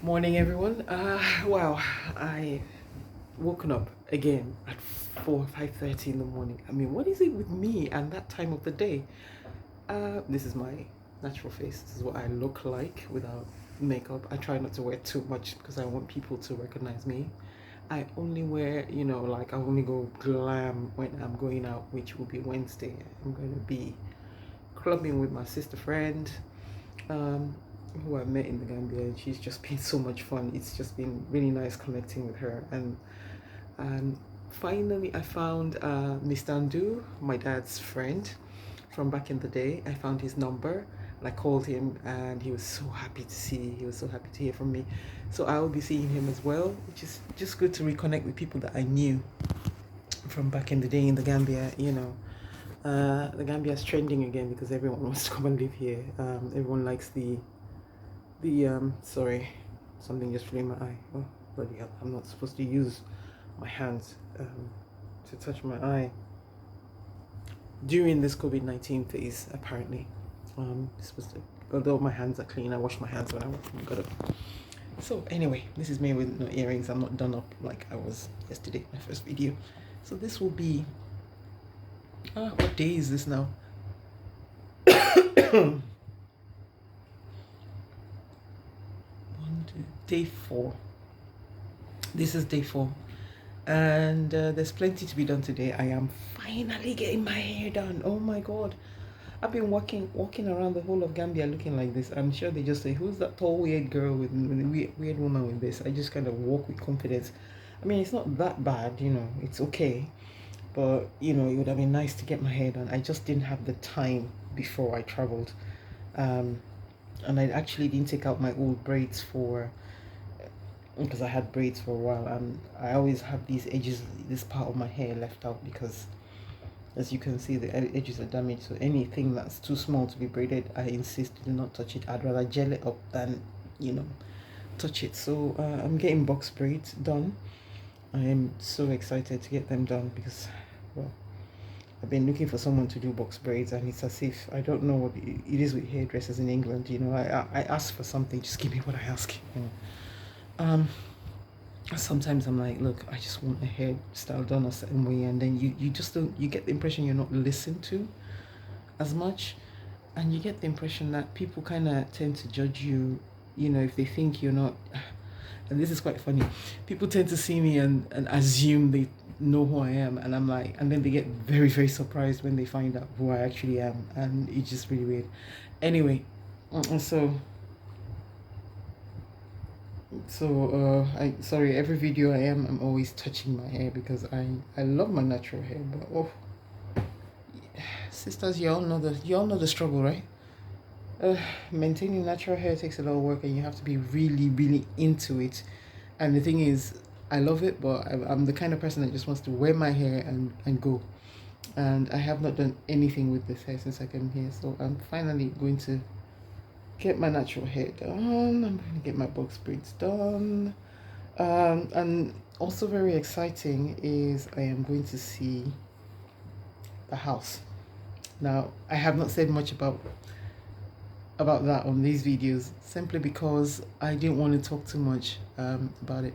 Morning, everyone. Wow, I woken up again at 5:30 in the morning. I mean, what is it with me and that time of the day? This is my natural face. This is what I look like without makeup. I try not to wear too much because I want people to recognize me. I only wear, like I only go glam when I'm going out, which will be Wednesday. I'm going to be clubbing with my sister friend. Um, who I met in the Gambia, and she's just been so much fun. It's just been really nice connecting with her. And finally, I found Mr. Andu, my dad's friend from back in the day. I found his number and I called him, and he was so happy to see. He was so happy to hear from me. So I will be seeing him as well, which is just good to reconnect with people that I knew from back in the day in the Gambia. The Gambia is trending again because everyone wants to come and live here. Everyone likes the sorry, something just flew in my eye. Oh bloody hell! I'm not supposed to use my hands to touch my eye during this COVID-19 phase. Apparently, supposed to. Although my hands are clean, I wash my hands when I got up. So anyway, this is me with no earrings. I'm not done up like I was yesterday, my first video. So this will be. What day is this now? Day 4. This is day 4, and there's plenty to be done today. I am finally getting my hair done. Oh my god, I've been walking around the whole of Gambia looking like this. I'm sure they just say, who's that tall weird girl with weird woman with this? I just kind of walk with confidence. I mean, it's not that bad, it's okay, but it would have been nice to get my hair done. I just didn't have the time before I traveled, and I actually didn't take out my old braids because I had braids for a while, and I always have these edges, this part of my hair left out because, as you can see, the edges are damaged. So anything that's too small to be braided, I insist do not touch it. I'd rather gel it up than touch it. So I'm getting box braids done. I am so excited to get them done because, well, I've been looking for someone to do box braids, and it's as if I don't know what it is with hairdressers in England. I ask for something, just give me what I ask. Sometimes I'm like, look, I just want my hairstyle done a certain way, and then you just don't, you get the impression you're not listened to as much, and you get the impression that people kind of tend to judge you, if they think you're not. And this is quite funny. People tend to see me and assume they know who I am, and I'm like, and then they get very, very surprised when they find out who I actually am, and it's just really weird. Anyway, I sorry, every video I'm always touching my hair because I love my natural hair, but sisters, you all know the struggle, right? Maintaining natural hair takes a lot of work, and you have to be really, really into it. And the thing is, I love it, but I'm the kind of person that just wants to wear my hair and go. And I have not done anything with this hair since I came here, so I'm finally going to get my natural hair done. I'm going to get my box braids done. And also very exciting is I am going to see the house. Now, I have not said much about that on these videos simply because I didn't want to talk too much about it.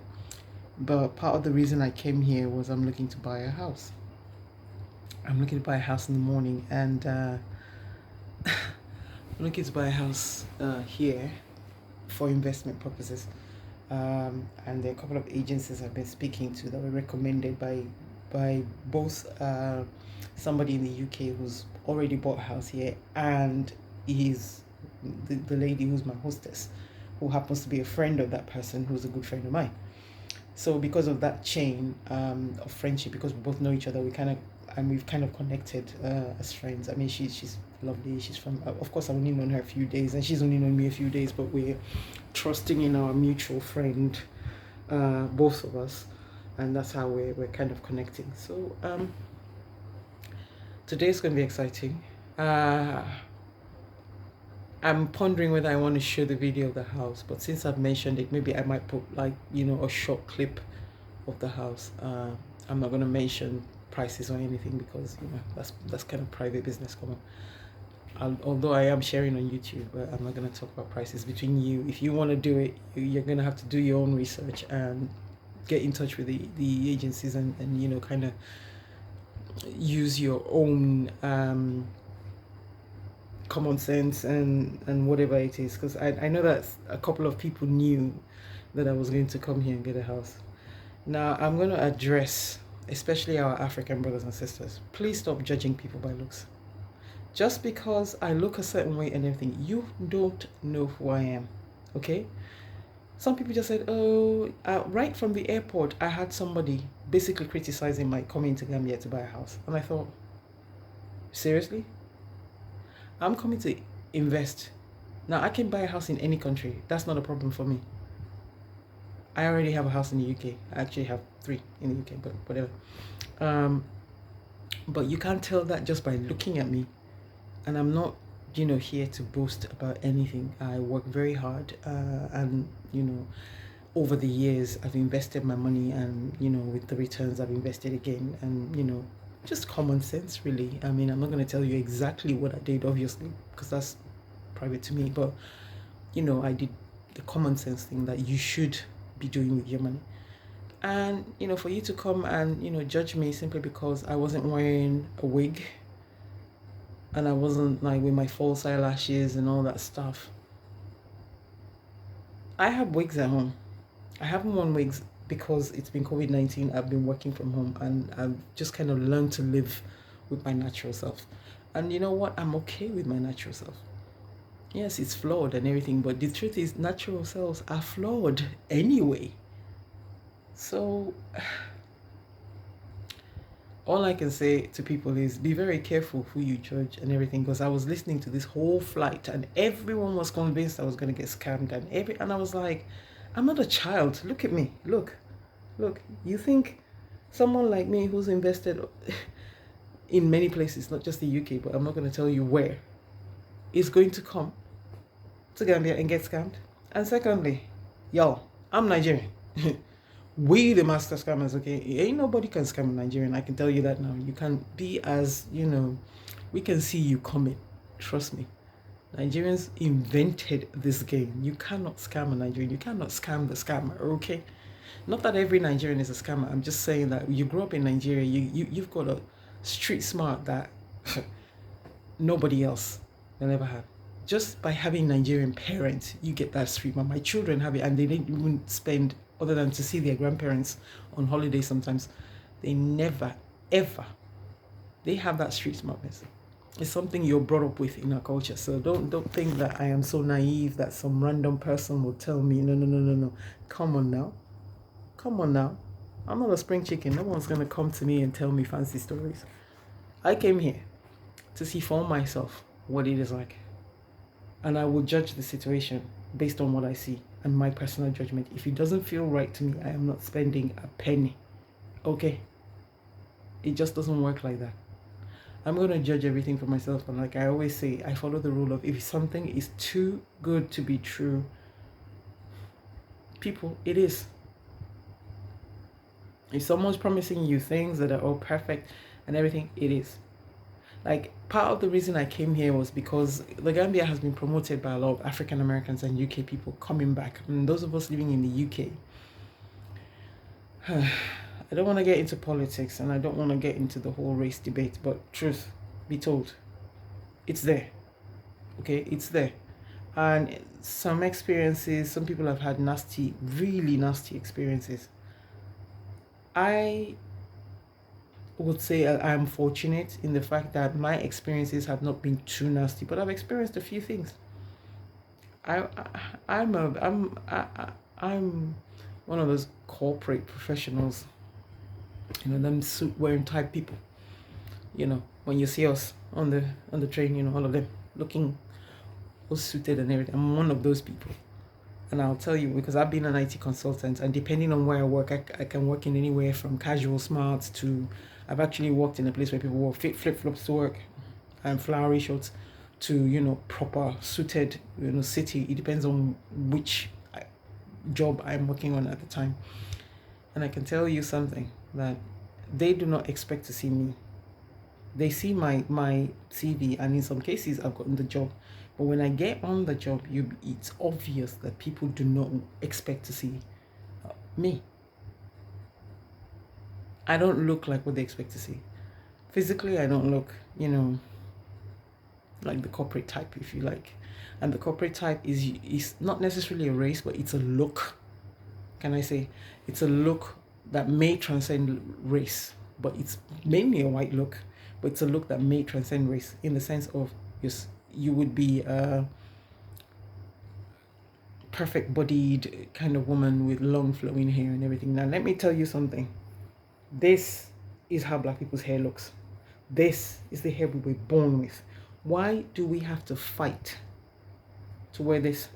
But part of the reason I came here was I'm looking to buy a house. I'm looking to buy a house in the morning, and I'm looking to buy a house here for investment purposes. And there are a couple of agencies I've been speaking to that were recommended by both somebody in the UK who's already bought a house here, and is the lady who's my hostess, who happens to be a friend of that person who's a good friend of mine. So because of that chain of friendship, because we both know each other, we've kind of connected as friends. I mean, she's lovely. She's from, of course, I've only known her a few days, and she's only known me a few days, but we're trusting in our mutual friend, both of us, and that's how we're kind of connecting. So today's going to be exciting. I'm pondering whether I want to show the video of the house, but since I've mentioned it, maybe I might put a short clip of the house. I'm not going to mention prices or anything because that's kind of private business. Come on. Although I am sharing on YouTube, but I'm not going to talk about prices between you. If you want to do it, you're going to have to do your own research and get in touch with the agencies and kind of use your own common sense and whatever it is. Because I know that a couple of people knew that I was going to come here and get a house. Now, I'm going to address, especially our African brothers and sisters, please stop judging people by looks. Just because I look a certain way and everything, you don't know who I am, okay? Some people just said, oh, right from the airport, I had somebody basically criticizing my coming to Gambia to buy a house. And I thought, seriously? I'm coming to invest. Now, I can buy a house in any country. That's not a problem for me. I already have a house in the UK. I actually have 3 in the UK, but whatever. But you can't tell that just by looking at me. And I'm not, here to boast about anything. I work very hard, and over the years I've invested my money, and with the returns I've invested again, and just common sense, really. I mean, I'm not going to tell you exactly what I did, obviously, because that's private to me. But I did the common sense thing that you should be doing with your money. And for you to come and judge me simply because I wasn't wearing a wig, and I wasn't like with my false eyelashes and all that stuff. I have wigs at home. I haven't worn wigs because it's been COVID-19. I've been working from home, and I've just kind of learned to live with my natural self. And you know what? I'm okay with my natural self. Yes, it's flawed and everything, but the truth is natural selves are flawed anyway. So all I can say to people is be very careful who you judge and everything, because I was listening to this whole flight and everyone was convinced I was going to get scammed, and I was like, I'm not a child. Look at me. Look. You think someone like me who's invested in many places, not just the UK, but I'm not going to tell you where, is going to come to Gambia and get scammed? And secondly, y'all, I'm Nigerian. We the master scammers, okay? Ain't nobody can scam a Nigerian. I can tell you that now. You can be as, we can see you coming. Trust me. Nigerians invented this game. You cannot scam a Nigerian. You cannot scam the scammer, okay? Not that every Nigerian is a scammer. I'm just saying that you grew up in Nigeria. You've got a street smart that nobody else will ever have. Just by having Nigerian parents, you get that street smart. My children have it, and they didn't even spend, other than to see their grandparents on holiday sometimes, they never, ever, they have that street smartness. It's something you're brought up with in our culture. So don't think that I am so naive that some random person will tell me, no. Come on now. I'm not a spring chicken. No one's going to come to me and tell me fancy stories. I came here to see for myself what it is like. And I will judge the situation based on what I see and my personal judgment. If it doesn't feel right to me, I am not spending a penny. Okay? It just doesn't work like that. I'm going to judge everything for myself. And like I always say, I follow the rule of if something is too good to be true, people, it is. If someone's promising you things that are all perfect and everything, it is. Like, part of the reason I came here was because the Gambia has been promoted by a lot of African Americans and UK people coming back. And those of us living in the UK, I don't want to get into politics and I don't want to get into the whole race debate, but truth be told, it's there. Okay, it's there. And some experiences, some people have had nasty, really nasty experiences. I would say I'm fortunate in the fact that my experiences have not been too nasty, but I've experienced a few things. I'm one of those corporate professionals, them suit wearing type people. When you see us on the train, all of them looking all suited and everything. I'm one of those people. And I'll tell you, because I've been an IT consultant, and depending on where I work, I can work in anywhere from casual smarts to, I've actually worked in a place where people wore flip-flops to work and flowery shorts, to, proper suited, city. It depends on which job I'm working on at the time. And I can tell you something, that they do not expect to see me They see my CV, and in some cases I've gotten the job. But when I get on the job, it's obvious that people do not expect to see me. I don't look like what they expect to see. Physically, I don't look, like the corporate type, if you like. And the corporate type is not necessarily a race, but it's a look. Can I say? It's a look that may transcend race, but it's mainly a white look, but it's a look that may transcend race in the sense of, yes, you would be a perfect bodied kind of woman with long flowing hair and everything. Now, let me tell you something. This is how black people's hair looks. This is the hair we were born with. Why do we have to fight to wear this?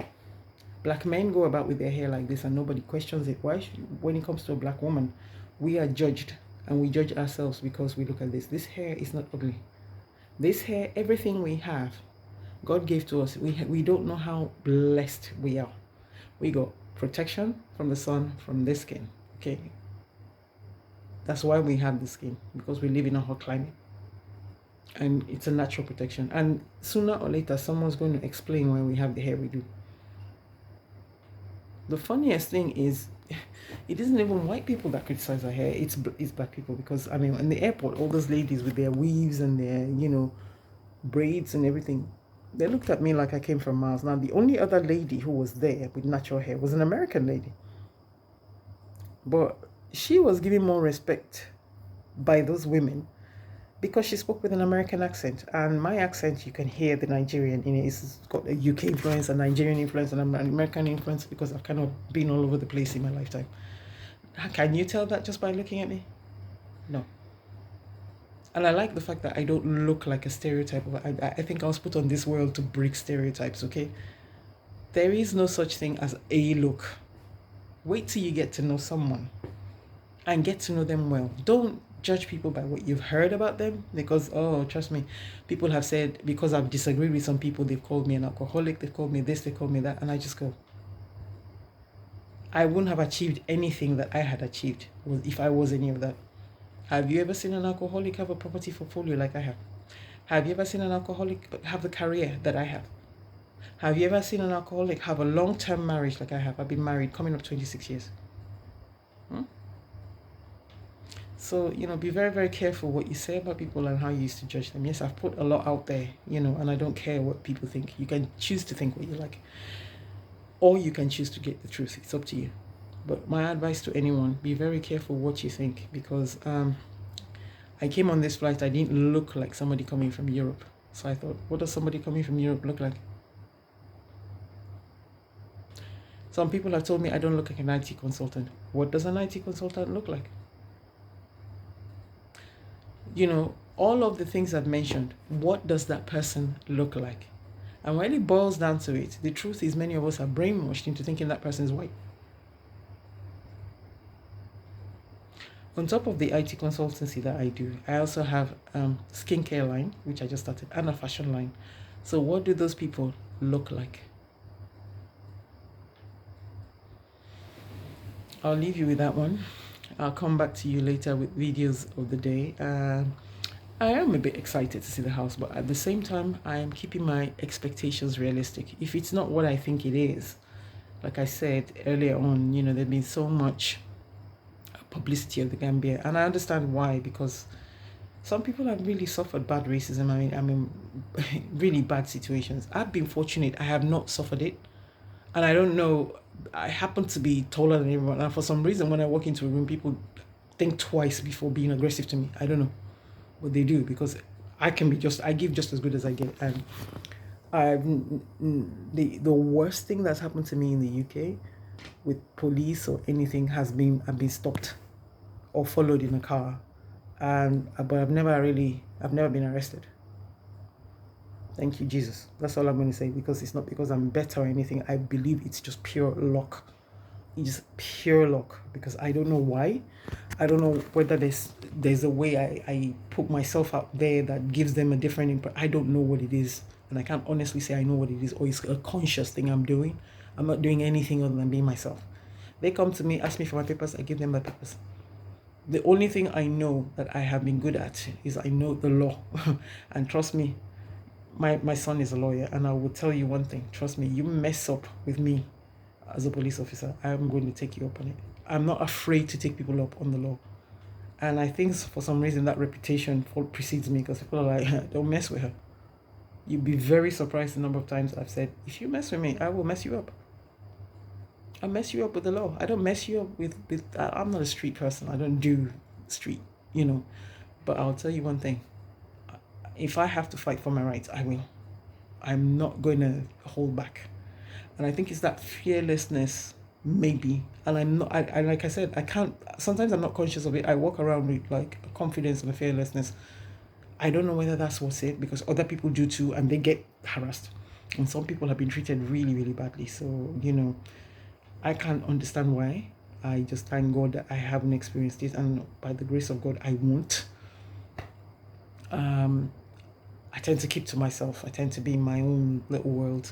Black men go about with their hair like this and nobody questions it. Why when it comes to a black woman, we are judged, and we judge ourselves because we look at this. This hair is not ugly. This hair, everything we have, God gave to us. We don't know how blessed we are. We got protection from the sun, from this skin. Okay. That's why we have the skin, because we live in a hot climate. And it's a natural protection. And sooner or later, someone's going to explain why we have the hair we do. The funniest thing is, it isn't even white people that criticize our hair. It's black people, because I mean, in the airport, all those ladies with their weaves and their braids and everything, they looked at me like I came from Mars. Now, the only other lady who was there with natural hair was an American lady, but she was given more respect by those women because she spoke with an American accent, and my accent, you can hear the Nigerian in it. It's got a UK influence, a Nigerian influence, and an American influence, because I've kind of been all over the place in my lifetime. Can you tell that just by looking at me? No. And I like the fact that I don't look like a stereotype. I think I was put on this world to break stereotypes, okay? There is no such thing as a look. Wait till you get to know someone and get to know them well. Don't judge people by what you've heard about them, because, oh, trust me, people have said, because I've disagreed with some people, they've called me an alcoholic, they've called me this, they called me that, and I just go, I wouldn't have achieved anything that I had achieved if I was any of that. Have you ever seen an alcoholic have a property portfolio like I have? Have you ever seen an alcoholic have the career that I have? Have you ever seen an alcoholic have a long-term marriage like I have? I've been married coming up 26 years. So, be very, very careful what you say about people and how you used to judge them. Yes, I've put a lot out there, and I don't care what people think. You can choose to think what you like, or you can choose to get the truth. It's up to you. But my advice to anyone, be very careful what you think, because I came on this flight, I didn't look like somebody coming from Europe. So I thought, what does somebody coming from Europe look like? Some people have told me I don't look like an IT consultant. What does an IT consultant look like? All of the things I've mentioned, what does that person look like? And when it boils down to it, the truth is many of us are brainwashed into thinking that person is white. On top of the IT consultancy that I do, I also have skincare line, which I just started, and a fashion line. So what do those people look like? I'll leave you with that one. I'll come back to you later with videos of the day. I am a bit excited to see the house, but at the same time, I am keeping my expectations realistic. If it's not what I think it is, like I said earlier on, there's been so much publicity of the Gambia, and I understand why, because some people have really suffered bad racism. I mean, really bad situations. I've been fortunate. I have not suffered it, and I don't know. I happen to be taller than everyone, and for some reason, when I walk into a room, people think twice before being aggressive to me. I don't know what they do, because I give just as good as I get. And the worst thing that's happened to me in the UK with police or anything has been, I've been stopped or followed in a car, but I've never been arrested. Thank you, Jesus. That's all I'm going to say, because it's not because I'm better or anything. I believe it's just pure luck. It's just pure luck, because I don't know why. I don't know whether there's a way I put myself out there that gives them a different input. I don't know what it is, and I can't honestly say I know what it is, or it's a conscious thing I'm doing. I'm not doing anything other than being myself. They come to me, ask me for my papers, I give them my papers. The only thing I know that I have been good at is I know the law. And trust me, my son is a lawyer, and I will tell you one thing. Trust me, you mess up with me as a police officer, I'm going to take you up on it. I'm not afraid to take people up on the law. And I think for some reason that reputation precedes me, because people are like, don't mess with her. You'd be very surprised the number of times I've said, if you mess with me, I will mess you up. I'll mess you up with the law. I don't mess you up with I'm not a street person. I don't do street, But I'll tell you one thing. If I have to fight for my rights, I will. I'm not going to hold back. And I think it's that fearlessness, maybe. And I'm not, I like I said, I can't, sometimes I'm not conscious of it. I walk around with like a confidence and a fearlessness. I don't know whether that's what's it, because other people do too, and they get harassed. And some people have been treated really, really badly. So, I can't understand why. I just thank God that I haven't experienced it, and by the grace of God, I won't. I tend to keep to myself. I tend to be in my own little world.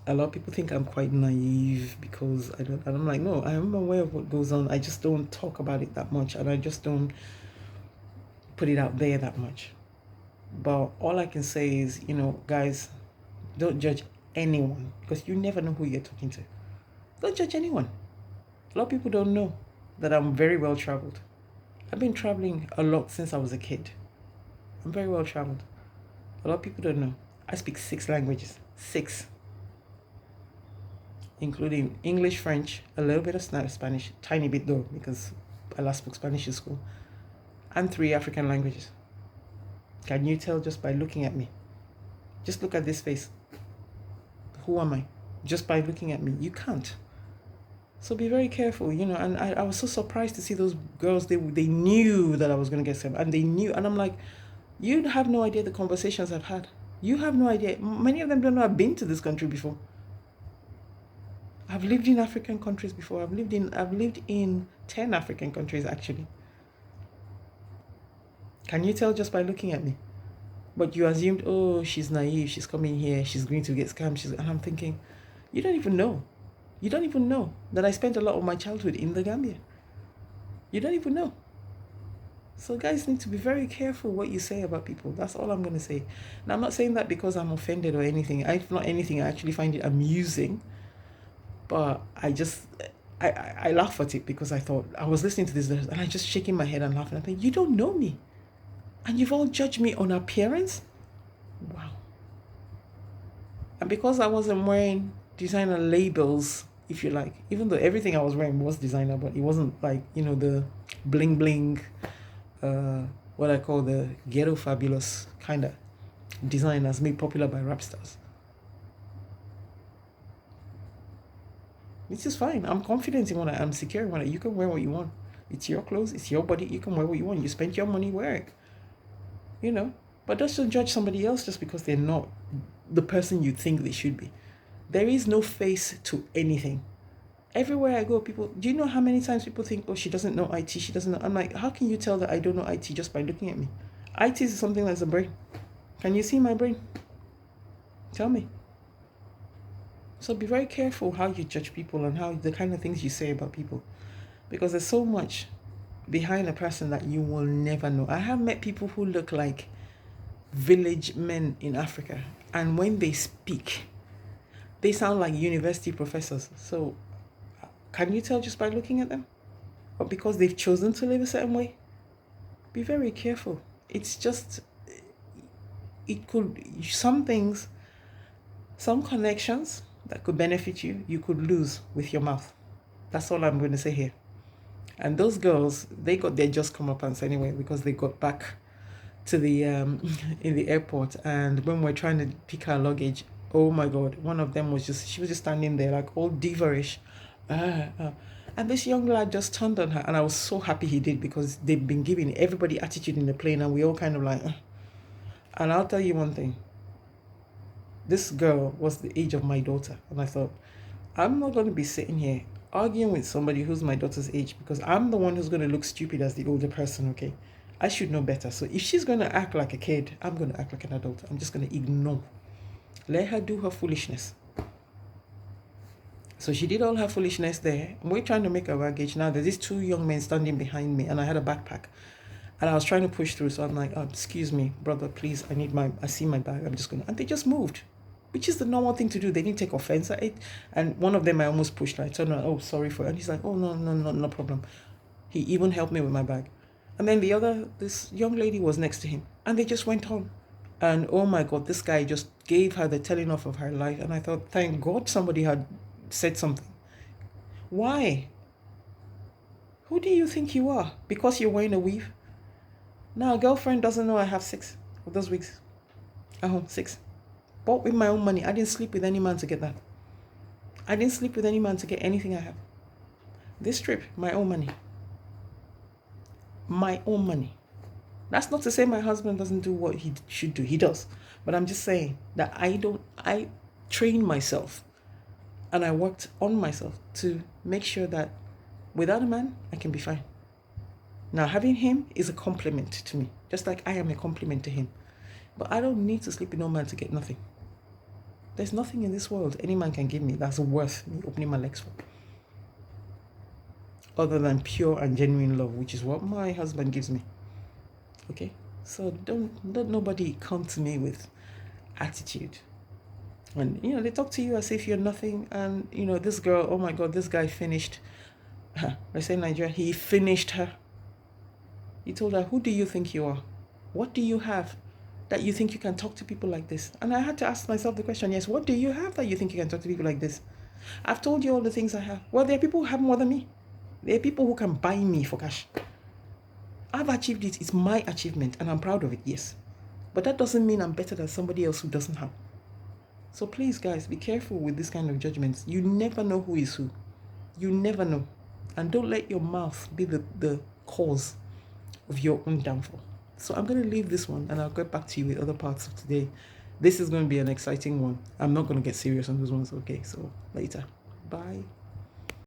A lot of people think I'm quite naive because I'm like, no, I am aware of what goes on. I just don't talk about it that much, and I just don't put it out there that much. But all I can say is, guys, don't judge anyone, because you never know who you're talking to. Don't judge anyone. A lot of people don't know that I'm very well traveled. I've been traveling a lot since I was a kid. I'm very well traveled. A lot of people don't know. I speak 6 languages. 6. Including English, French, a little bit of Spanish, tiny bit though, because I last spoke Spanish in school, and 3 African languages. Can you tell just by looking at me? Just look at this face. Who am I? Just by looking at me. You can't. So be very careful, and I was so surprised to see those girls. They knew that I was going to get some, and they knew, and I'm like, you have no idea the conversations I've had. You have no idea. Many of them don't know I've been to this country before. I've lived in African countries before. I've lived in 10 African countries actually. Can you tell just by looking at me? But you assumed, oh, she's naive, she's coming here, she's going to get scammed. And I'm thinking, you don't even know. You don't even know that I spent a lot of my childhood in the Gambia. You don't even know. So guys need to be very careful what you say about people. That's all I'm going to say. Now, I'm not saying that because I'm offended or anything. If not anything, I actually find it amusing. But I laugh at it because I thought, I was listening to this and I just shaking my head and laughing. I think, you don't know me. And you've all judged me on appearance? Wow. And because I wasn't wearing designer labels, if you like, even though everything I was wearing was designer, but it wasn't like, the bling bling, what I call the ghetto fabulous kind of design that's made popular by rap stars. Which is fine. I'm confident in what I am, secure in what you can wear what you want. It's your clothes, it's your body, you can wear what you want. You spent your money, wear it. But don't judge somebody else just because they're not the person you think they should be. There is no face to anything. Everywhere I go, people, do you know how many times people think, oh, she doesn't know IT, she doesn't know. I'm like, how can you tell that I don't know IT just by looking at me? IT is something that's a brain. Can you see my brain? Tell me. So be very careful how you judge people and how the kind of things you say about people. Because there's so much behind a person that you will never know. I have met people who look like village men in Africa, and when they speak, they sound like university professors. So can you tell just by looking at them? Or because they've chosen to live a certain way? Be very careful. It's just, some things, some connections that could benefit you, you could lose with your mouth. That's all I'm going to say here. And those girls, they got their just comeuppance anyway, because they got back to the in the airport, and when we're trying to pick our luggage, oh my God, one of them she was just standing there like all diva-ish, and this young lad just turned on her, and I was so happy he did, because they've been giving everybody attitude in the plane, and we all kind of like, And I'll tell you one thing. This girl was the age of my daughter, and I thought, I'm not going to be sitting here arguing with somebody who's my daughter's age, because I'm the one who's going to look stupid as the older person, okay? I should know better. So if she's going to act like a kid, I'm going to act like an adult. I'm just going to ignore. Let her do her foolishness. So she did all her foolishness there. We're trying to make a baggage. Now there's these two young men standing behind me, and I had a backpack. And I was trying to push through. So I'm like, excuse me, brother, please, I see my bag. I'm just going to, and they just moved, which is the normal thing to do. They didn't take offense at it. And one of them, I almost pushed. I turned around, sorry for it. And he's like, no problem. He even helped me with my bag. And then this young lady was next to him. And they just went on. And oh my God, this guy just gave her the telling off of her life. And I thought, thank God somebody had said something. Why? Who do you think you are? Because you're wearing a weave? Now, a girlfriend doesn't know I have 6 of those wigs at home. 6. Bought with my own money. I didn't sleep with any man to get that. I didn't sleep with any man to get anything I have. This trip, my own money. My own money. That's not to say my husband doesn't do what he should do. He does. But I'm just saying that I trained myself and I worked on myself to make sure that without a man, I can be fine. Now, having him is a compliment to me, just like I am a compliment to him. But I don't need to sleep with no man to get nothing. There's nothing in this world any man can give me that's worth me opening my legs for. Other than pure and genuine love, which is what my husband gives me. Okay? So don't let nobody come to me with attitude. And, they talk to you as if you're nothing. And, this girl, oh my God, this guy finished her. I say Nigeria, he finished her. He told her, who do you think you are? What do you have that you think you can talk to people like this? And I had to ask myself the question, yes, what do you have that you think you can talk to people like this? I've told you all the things I have. Well, there are people who have more than me. There are people who can buy me for cash. I've achieved it. It's my achievement, and I'm proud of it, yes. But that doesn't mean I'm better than somebody else who doesn't have. So please, guys, be careful with this kind of judgments. You never know who is who. You never know. And don't let your mouth be the cause of your own downfall. So I'm going to leave this one and I'll get back to you with other parts of today. This is going to be an exciting one. I'm not going to get serious on those ones. Okay, so later. Bye.